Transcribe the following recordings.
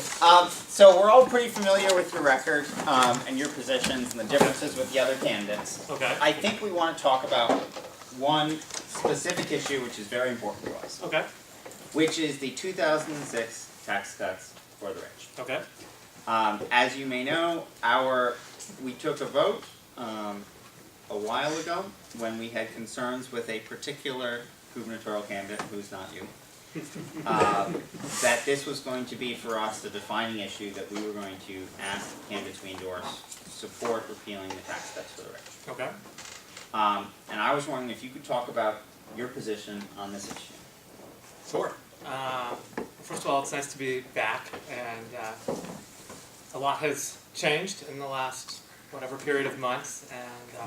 So we're all pretty familiar with your record and your positions and the differences with the other candidates. Okay. I think we want to talk about one specific issue which is very important to us, Okay. which is the 2006 tax cuts for the rich. Okay. As you may know, we took a vote a while ago when we had concerns with a particular gubernatorial candidate, who's not you, that this was going to be for us the defining issue that we were going to ask the candidates we endorse support repealing the tax cuts for the rich. Okay. And I was wondering if you could talk about your position on this issue. Sure. First of all, it's nice to be back, and a lot has changed in the last whatever period of months, and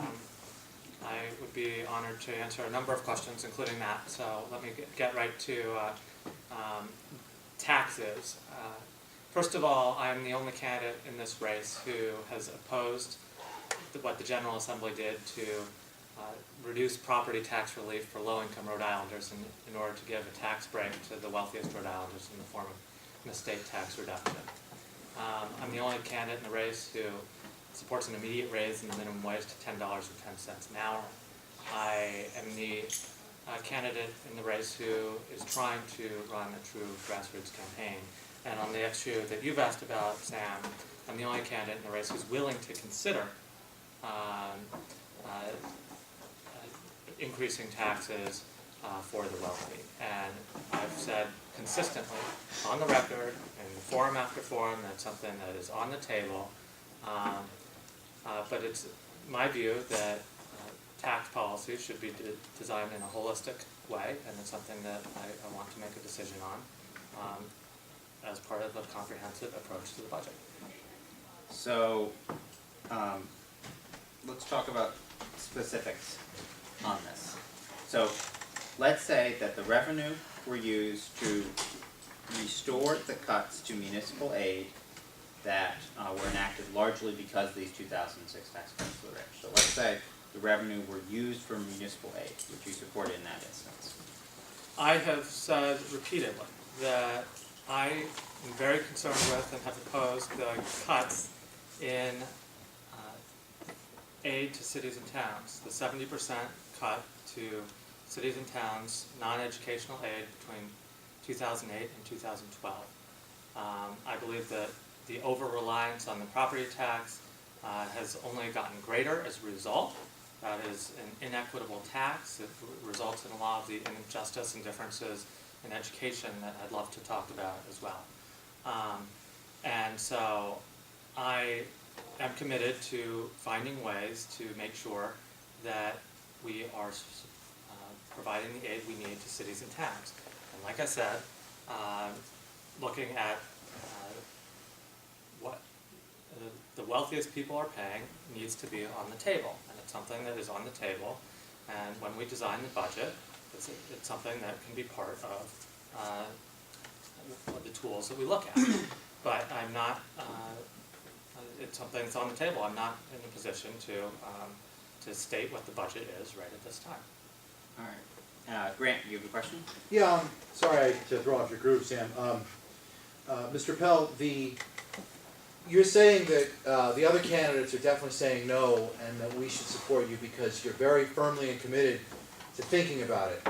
I would be honored to answer a number of questions, including that. So let me get right to taxes. First of all, I'm the only candidate in this race who has opposed what the General Assembly did to reduce property tax relief for low-income Rhode Islanders in order to give a tax break to the wealthiest Rhode Islanders in the form of an estate tax reduction. I'm the only candidate in the race who supports an immediate raise in the minimum wage to $10.10 an hour. I am the candidate in the race who is trying to run a true grassroots campaign. And on the issue that you've asked about, Sam, I'm the only candidate in the race who's willing to consider increasing taxes for the wealthy. And I've said consistently on the record and forum after forum that's something that is on the table. But it's my view that tax policy should be designed in a holistic way, and it's something that I want to make a decision on as part of a comprehensive approach to the budget. So let's talk about specifics on this. So let's say that the revenue were used to restore the cuts to municipal aid that were enacted largely because of these 2006 tax cuts for the rich. So let's say the revenue were used for municipal aid, which you supported in that instance. I have said repeatedly that I am very concerned with and have opposed the cuts in aid to cities and towns. The 70% cut to cities and towns non-educational aid between 2008 and 2012. I believe that the over-reliance on the property tax has only gotten greater as a result. That is an inequitable tax. It results in a lot of the injustice and differences in education that I'd love to talk about as well. And so I am committed to finding ways to make sure that we are providing the aid we need to cities and towns. And like I said, looking at what the wealthiest people are paying needs to be on the table, and it's something that is on the table. And when we design the budget, it's something that can be part of the tools that we look at. But I'm not. It's something that's on the table. I'm not in a position to state what the budget is right at this time. All right. Grant, you have a question? Yeah, sorry to throw off your groove, Sam. Mr. Pell, you're saying that the other candidates are definitely saying no, and that we should support you because you're very firmly and committed to thinking about it.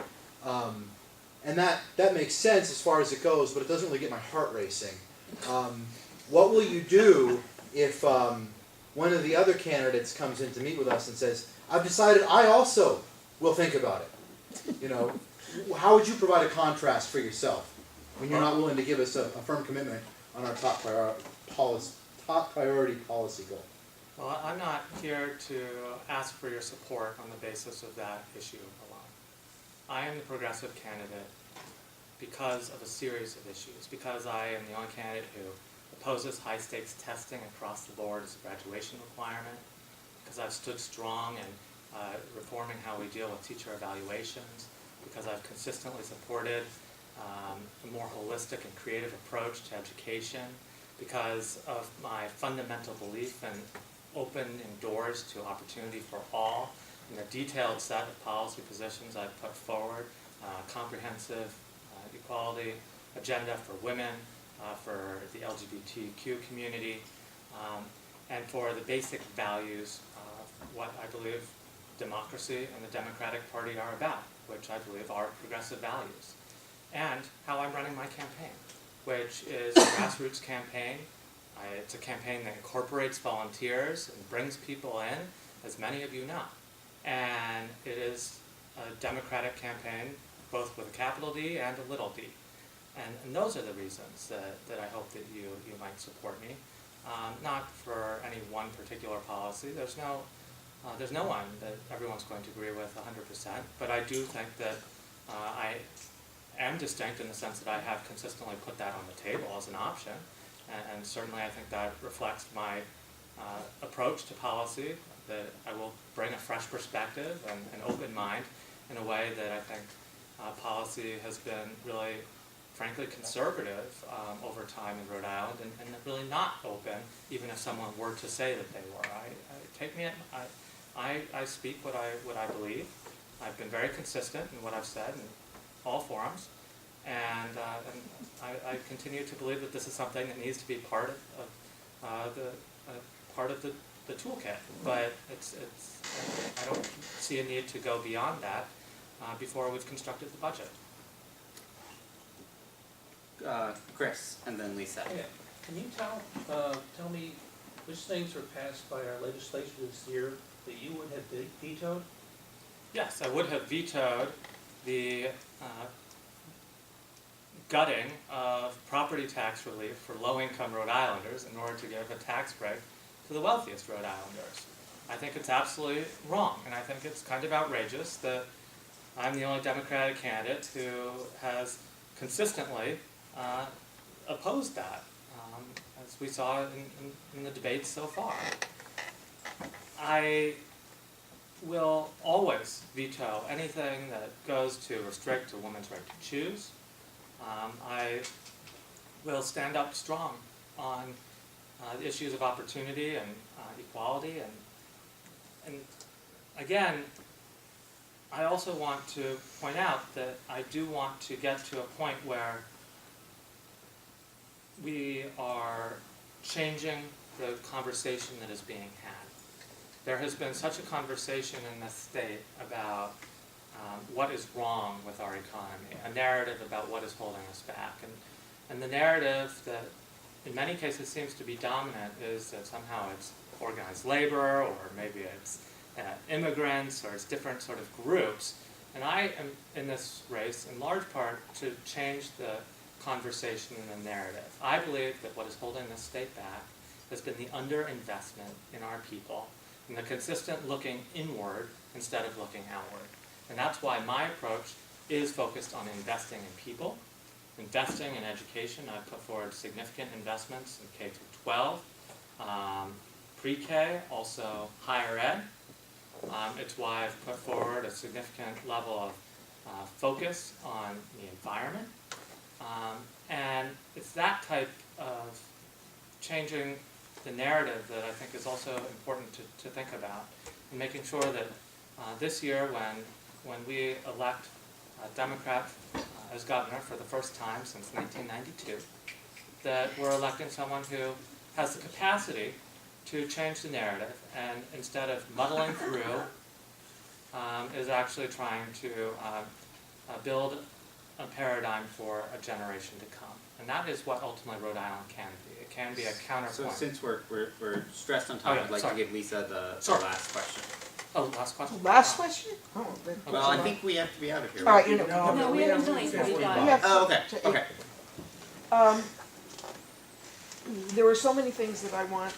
And that makes sense as far as it goes, but it doesn't really get my heart racing. What will you do if one of the other candidates comes in to meet with us and says, I've decided I also will think about it? You know, how would you provide a contrast for yourself when you're not willing to give us a firm commitment on our top priority policy goal? Well, I'm not here to ask for your support on the basis of that issue alone. I am the progressive candidate because of a series of issues, because I am the only candidate who opposes high-stakes testing across the board as a graduation requirement, because I've stood strong in reforming how we deal with teacher evaluations, because I've consistently supported a more holistic and creative approach to education, because of my fundamental belief in opening doors to opportunity for all, and the detailed set of policy positions I've put forward, comprehensive equality agenda for women, for the LGBTQ community, and for the basic values of what I believe democracy and the Democratic Party are about, which I believe are progressive values, and how I'm running my campaign, which is a grassroots campaign. It's a campaign that incorporates volunteers and brings people in, as many of you know. And it is a democratic campaign, both with a capital D and a little d. And those are the reasons that I hope that you might support me. Not for any one particular policy. There's no one that everyone's going to agree with 100%, but I do think that I am distinct in the sense that I have consistently put that on the table as an option, and certainly I think that reflects my approach to policy, that I will bring a fresh perspective and an open mind in a way that I think policy has been really, frankly, conservative over time in Rhode Island, and really not open, even if someone were to say that they were. I speak what I believe. I've been very consistent in what I've said in all forums, and I continue to believe that this is something that needs to be part of the toolkit. But I don't see a need to go beyond that before we've constructed the budget. Chris, and then Lisa. Yeah. Can you tell me which things were passed by our legislature this year that you would have vetoed? Yes, I would have vetoed the gutting of property tax relief for low-income Rhode Islanders in order to give a tax break to the wealthiest Rhode Islanders. I think it's absolutely wrong, and I think it's kind of outrageous that I'm the only Democratic candidate who has consistently opposed that, as we saw in the debates so far. I will always veto anything that goes to restrict a woman's right to choose. I will stand up strong on the issues of opportunity and equality, and again, I also want to point out that I do want to get to a point where we are changing the conversation that is being had. There has been such a conversation in this state about what is wrong with our economy, a narrative about what is holding us back. And the narrative that in many cases seems to be dominant is that somehow it's organized labor, or maybe it's immigrants, or it's different sort of groups. And I am in this race in large part to change the conversation and the narrative. I believe that what is holding this state back has been the underinvestment in our people, and the consistent looking inward instead of looking outward. And that's why my approach is focused on investing in people, investing in education. I've put forward significant investments in K-12, pre-K, also higher ed. It's why I've put forward a significant level of focus on the environment. And it's that type of changing the narrative that I think is also important to think about, and making sure that this year when we elect a Democrat as governor for the first time since 1992, that we're electing someone who has the capacity to change the narrative, and instead of muddling through, is actually trying to build a paradigm for a generation to come. And that is what ultimately Rhode Island can be. It can be a counterpoint. So since we're stressed on time, Oh, yeah, I'd like sorry. to give Lisa the Sorry. last question. Oh, last question? Last question? Oh, then. Well, I think we have to be out of here. All right, right? you know. No, we haven't done it. We have Oh, okay, to- okay. There were so many things that I want.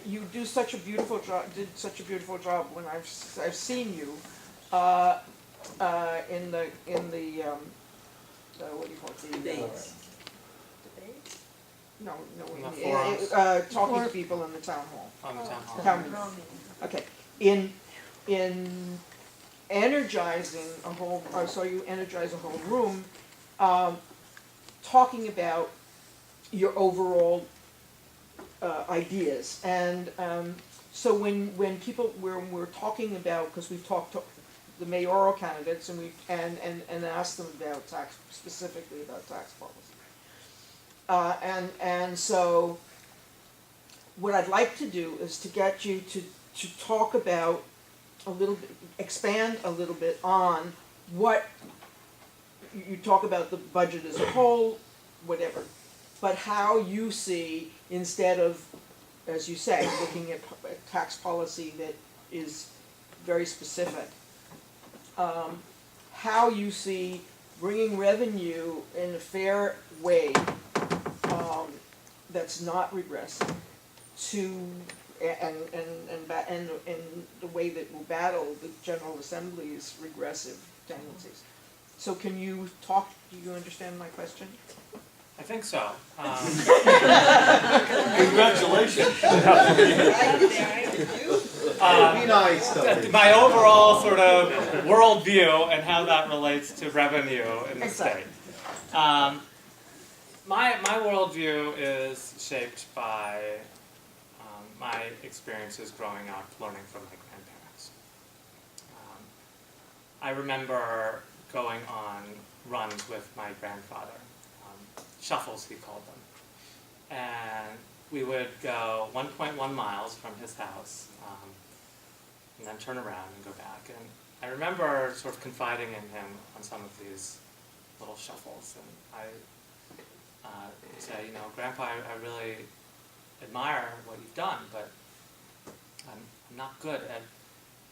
You do such a beautiful job. Did such a beautiful job when I've seen you in the what do you call it? Debates. No, In the forums. talking to people in the town hall. On the town hall. Town meeting. Okay, in energizing a whole, I saw you energize a whole room, talking about your overall ideas. And so when we're talking about, because we've talked to the mayoral candidates and asked them about specifically about tax policy. And so what I'd like to do is to get you to talk about a little bit, expand a little bit on what, you talk about the budget as a whole, whatever, but how you see, instead of, as you say, looking at tax policy that is very specific, how you see bringing revenue in a fair way, that's not regressive, to, and the way that will battle the General Assembly's regressive tendencies. So can you talk, do you understand my question? I think so. Congratulations. Be nice, Toby. My overall sort of worldview and how that relates to revenue in the Exactly. state. My worldview is shaped by my experiences growing up, learning from my grandparents. I remember going on runs with my grandfather, shuffles he called them, and we would go 1.1 miles from his house, and then turn around and go back. And I remember sort of confiding in him on some of these little shuffles, and I say, you know, Grandpa, I really admire what you've done, but I'm not good at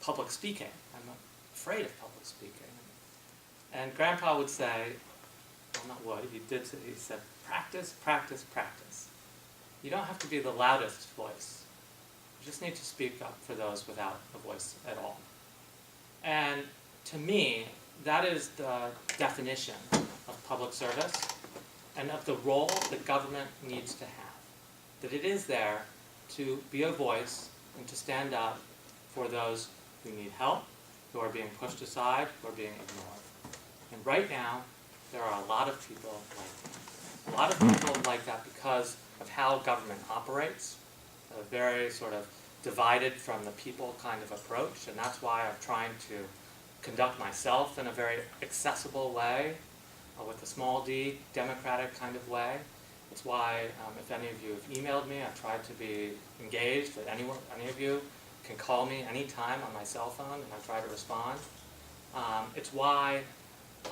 public speaking. I'm afraid of public speaking. And Grandpa would say, well, not would, he did say, he said, practice, practice, practice. You don't have to be the loudest voice. You just need to speak up for those without a voice at all. And to me, that is the definition of public service and of the role that government needs to have. That it is there to be a voice and to stand up for those who need help, who are being pushed aside, who are being ignored. And right now, there are a lot of people like that. A lot of people like that because of how government operates, a very sort of divided from the people kind of approach, and that's why I'm trying to conduct myself in a very accessible way, with a small d, democratic kind of way. It's why, if any of you have emailed me, I've tried to be engaged, that any of you can call me anytime on my cell phone, and I try to respond. It's why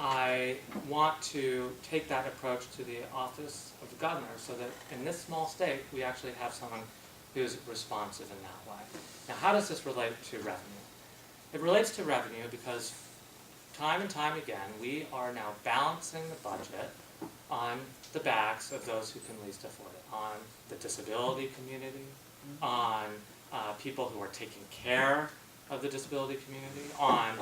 I want to take that approach to the office of the governor, so that in this small state, we actually have someone who's responsive in that way. Now, how does this relate to revenue? It relates to revenue because time and time again, we are now balancing the budget on the backs of those who can least afford it, on the disability community, on people who are taking care of the disability community, on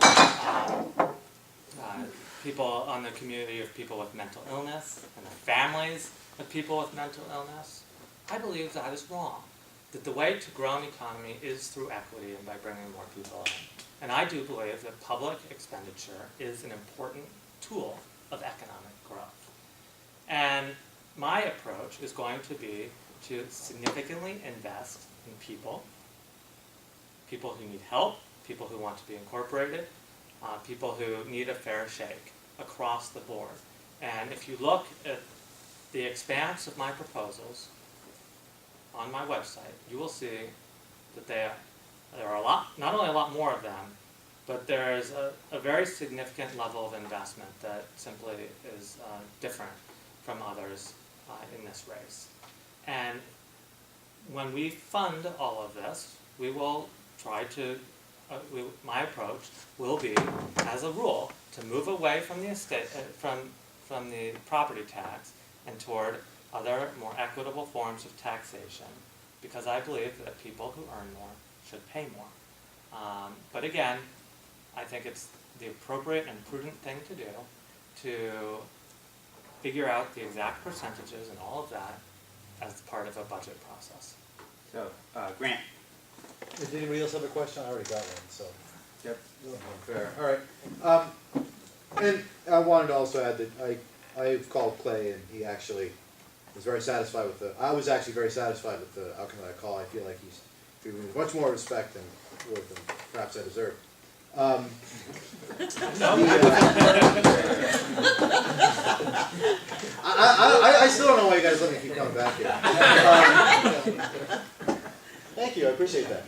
people on the community of people with mental illness and the families of people with mental illness. I believe that is wrong. That the way to grow an economy is through equity and by bringing more people in. And I do believe that public expenditure is an important tool of economic growth. And my approach is going to be to significantly invest in people who need help, people who want to be incorporated, people who need a fair shake across the board. And if you look at the expanse of my proposals on my website, you will see that there are a lot, not only a lot more of them, but there's a very significant level of investment that simply is different from others in this race. And when we fund all of this, we will try to, my approach will be, as a rule, to move away from the estate, from the property tax and toward other more equitable forms of taxation, because I believe that people who earn more should pay more. But again, I think it's the appropriate and prudent thing to do to figure out the exact percentages and all of that as part of a budget process. So, Grant. Did anybody else have a question? I already got one, so. Yep. Fair, all right. And I wanted to also add that I've called Clay and he actually was very satisfied with I was actually very satisfied with the outcome of that call. I feel like he's treated me with much more respect and worth than perhaps I deserve. I still don't know why you guys let me keep coming back here. Thank you, I appreciate that.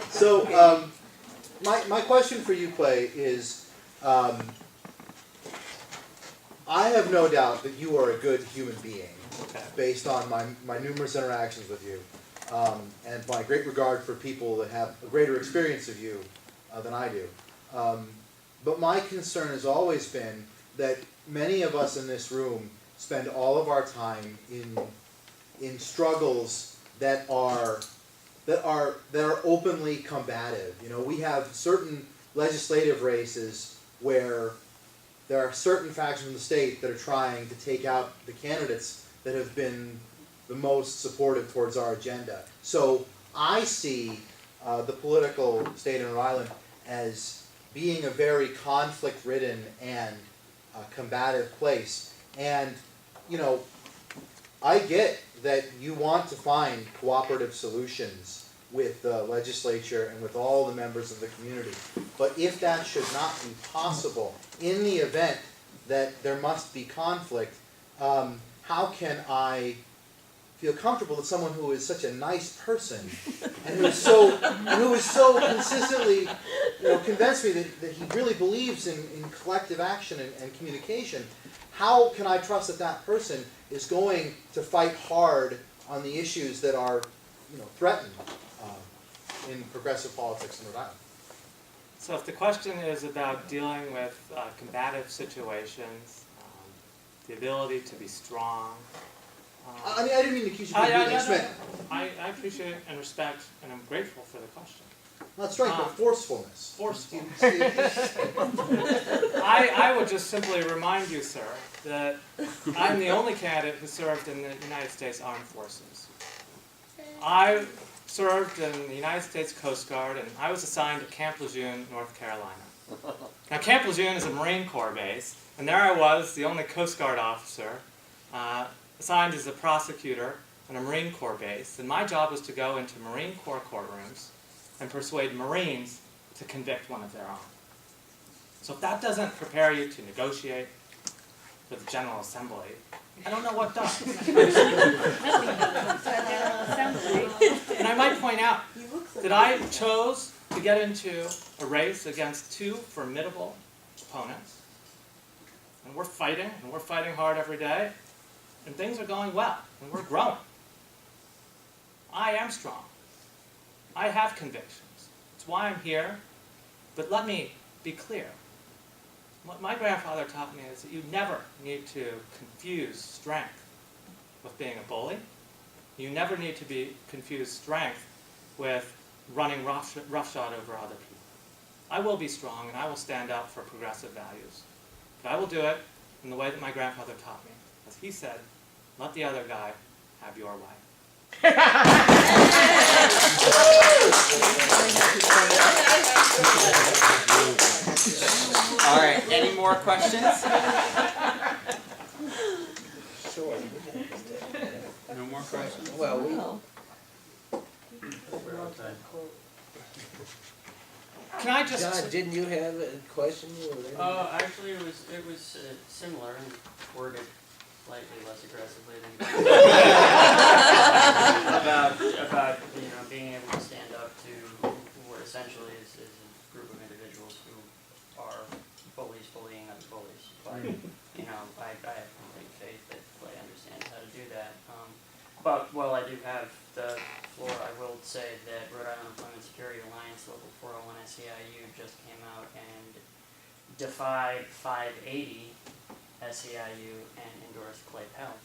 So, my question for you, Clay, is I have no doubt that you are a good human being, based on my numerous interactions with you, and my great regard for people that have a greater experience of you than I do. But my concern has always been that many of us in this room spend all of our time in struggles that are openly combative. You know, we have certain legislative races where there are certain factions in the state that are trying to take out the candidates that have been the most supportive towards our agenda. So I see the political state in Rhode Island as being a very conflict-ridden and combative place. And, you know, I get that you want to find cooperative solutions with the legislature and with all the members of the community. But if that should not be possible, in the event that there must be conflict, how can I feel comfortable that someone who is such a nice person and who is so consistently, convinced me that he really believes in collective action and communication, how can I trust that that person is going to fight hard on the issues that are, threatened in progressive politics in Rhode Island? So if the question is about dealing with combative situations, the ability to be strong. I mean, I didn't mean to accuse you of being Smith. I appreciate and respect, and I'm grateful for the question. Not strength, but forcefulness. Forcefulness. I would just simply remind you, sir, that I'm the only candidate who served in the United States Armed Forces. I served in the United States Coast Guard, and I was assigned to Camp Lejeune, North Carolina. Now, Camp Lejeune is a Marine Corps base, and there I was, the only Coast Guard officer, assigned as a prosecutor on a Marine Corps base, and my job was to go into Marine Corps courtrooms and persuade Marines to convict one of their own. So if that doesn't prepare you to negotiate with the General Assembly, I don't know what does. And I might point out that I chose to get into a race against two formidable opponents, and we're fighting hard every day, and things are going well, and we're growing. I am strong. I have convictions. It's why I'm here. But let me be clear. What my grandfather taught me is that you never need to confuse strength with being a bully. You never need to confuse strength with running roughshod over other people. I will be strong, and I will stand up for progressive values. But I will do it in the way that my grandfather taught me. As he said, let the other guy have your way. All right, any more questions? No more questions? Well, Can I just... John, didn't you have a question? Actually, it was similar and worded slightly less aggressively than about being able to stand up to what essentially is a group of individuals who are bullying other bullies. But I have complete faith that Clay understands how to do that. But while I do have the floor, I will say that Rhode Island Employment Security Alliance Local 401 SEIU just came out and defied 580 SEIU and endorsed Clay Pell.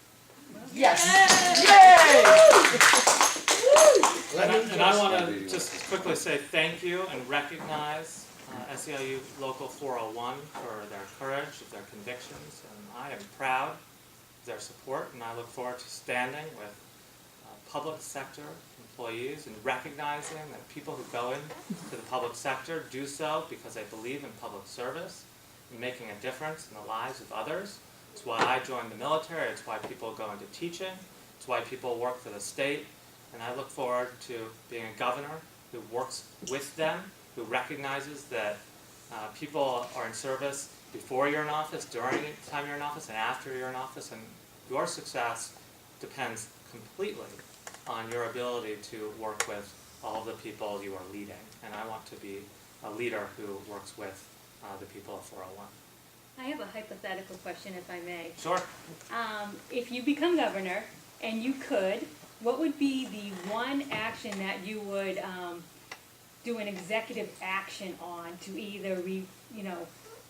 Yes. Yay! And I want to just quickly say thank you and recognize SEIU Local 401 for their courage, their convictions, and I am proud of their support, and I look forward to standing with public sector employees and recognizing that people who go into the public sector do so because they believe in public service and making a difference in the lives of others. It's why I joined the military, it's why people go into teaching, it's why people work for the state, and I look forward to being a governor who works with them, who recognizes that People are in service before you're in office, during the time you're in office, and after you're in office, and your success depends completely on your ability to work with all of the people you are leading. And I want to be a leader who works with the people of 401. I have a hypothetical question, if I may. Sure. If you become governor and you could, what would be the one action that you would do an executive action on to either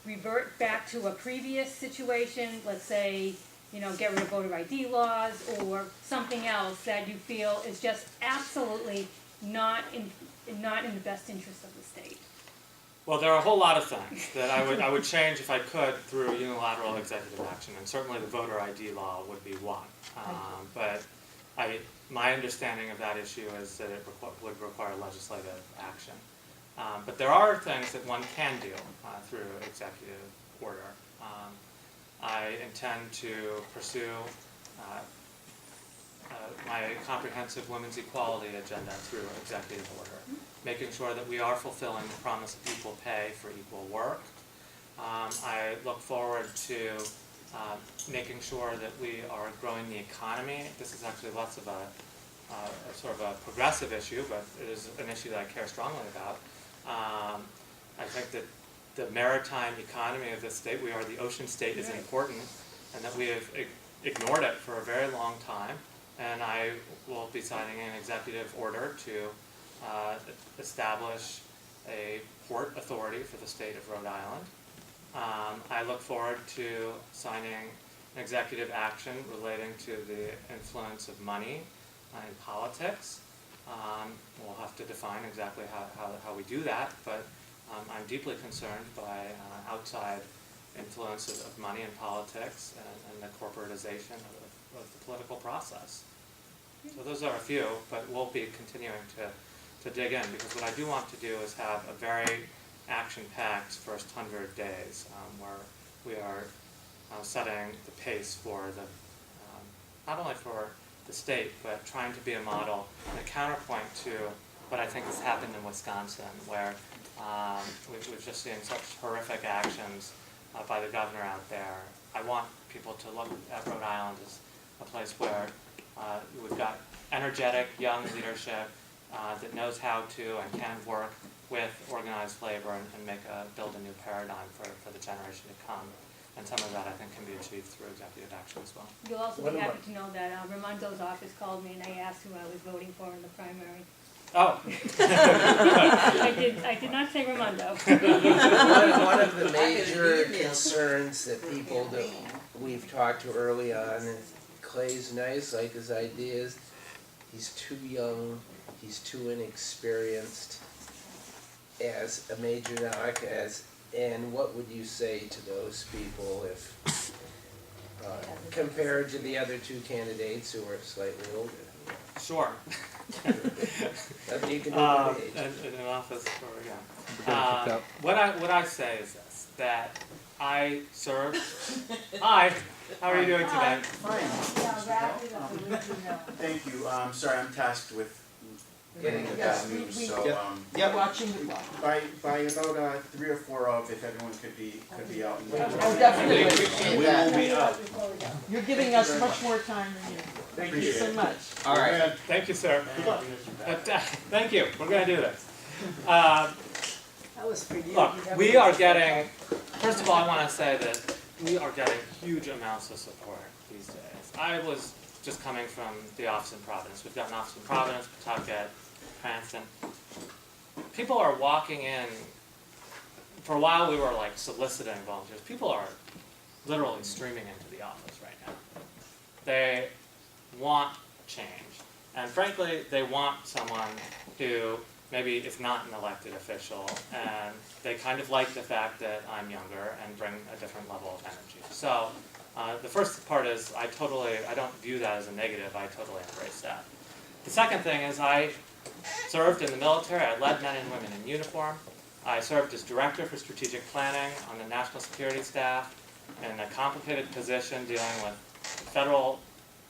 revert back to a previous situation, let's say, get rid of voter ID laws, or something else that you feel is just absolutely not in the best interest of the state? Well, there are a whole lot of things that I would change if I could through unilateral executive action, and certainly the voter ID law would be one. But my understanding of that issue is that it would require legislative action. But there are things that one can do through executive order. I intend to pursue my comprehensive women's equality agenda through executive order, making sure that we are fulfilling the promise of equal pay for equal work. I look forward to making sure that we are growing the economy. This is actually less of a sort of a progressive issue, but it is an issue that I care strongly about. I think that the maritime economy of this state, we are the ocean state, is important, and that we have ignored it for a very long time. And I will be signing an executive order to establish a port authority for the state of Rhode Island. I look forward to signing an executive action relating to the influence of money in politics. We'll have to define exactly how we do that, but I'm deeply concerned by outside influences of money in politics and the corporatization of the political process. So those are a few, but we'll be continuing to dig in, because what I do want to do is have a very action-packed first 100 days where we are setting the pace for the not only for the state, but trying to be a model and a counterpoint to what I think has happened in Wisconsin, where we've just seen such horrific actions by the governor out there. I want people to look at Rhode Island as a place where we've got energetic, young leadership that knows how to and can work with organized labor and build a new paradigm for the generation to come. And some of that, I think, can be achieved through executive action as well. You'll also be happy to know that Raimondo's office called me and they asked who I was voting for in the primary. Oh. I did not say Raimondo. One of the major concerns that people that we've talked to early on is Clay's nice, like his ideas. He's too young, he's too inexperienced as a major doc, and what would you say to those people if compared to the other two candidates who are slightly older? Sure. Nothing you can do with age. In an office, what I say is this, that I served. Hi, how are you doing today? Thank you. Sorry, I'm tasked with getting the Yes, best news, we- so We're watching the clock. by about 3 or 4 of, if everyone could be out. Oh, definitely. We will be up. You're giving us much more time than you. Thank Thank you so much. All right. Thank you, sir. Thank you. We're going to do this. That was for you. Look, we are getting. First of all, I want to say that we are getting huge amounts of support these days. I was just coming from the office in Providence. We've got an office in Providence, Pawtucket, Cranston. People are walking in. For a while, we were like soliciting volunteers. People are literally streaming into the office right now. They want change, and frankly, they want someone who maybe is not an elected official, and they kind of like the fact that I'm younger and bring a different level of energy. So the first part is I don't view that as a negative. I totally embrace that. The second thing is I served in the military. I led men and women in uniform. I served as director for strategic planning on the national security staff in a complicated position dealing with federal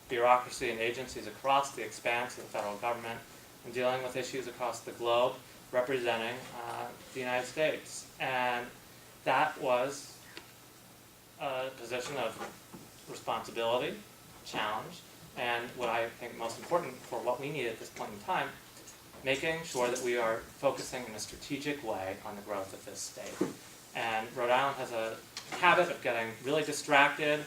bureaucracy and agencies across the expanse of the federal government and dealing with issues across the globe. representing the United States. And that was a position of responsibility, challenge, and what I think most important for what we need at this point in time, making sure that we are focusing in a strategic way on the growth of this state. And Rhode Island has a habit of getting really distracted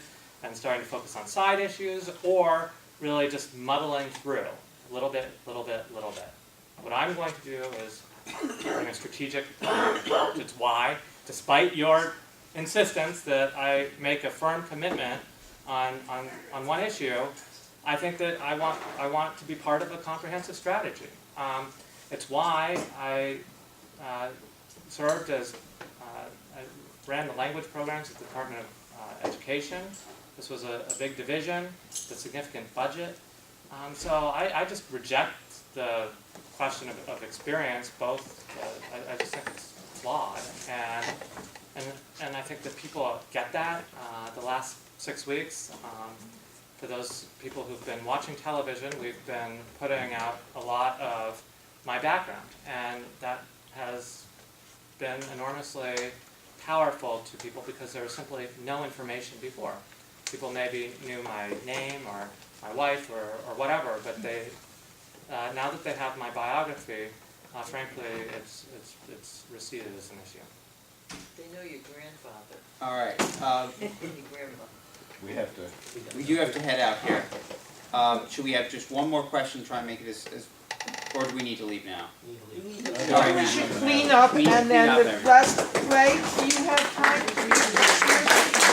and starting to focus on side issues, or really just muddling through, little bit, little bit, little bit. What I'm going to do is bring a strategic plan. It's why, despite your insistence that I make a firm commitment on one issue, I think that I want to be part of a comprehensive strategy. It's why I served as, I ran the language programs at the Department of Education. This was a big division, with a significant budget. So I just reject the question of experience, both, I just think it's flawed. And I think that people get that. The last 6 weeks, for those people who've been watching television, we've been putting out a lot of my background, and that has been enormously powerful to people because there was simply no information before. People maybe knew my name or my wife or whatever, but they now that they have my biography, frankly, it's receded as an issue. They know your grandfather All right, and your grandmother. we do have to head out here. Should we have just one more question, try and make it as or do we need to leave now? Sorry, We ma'am. should clean up Clean and then up the there. rest, Ray, do you have time to read this?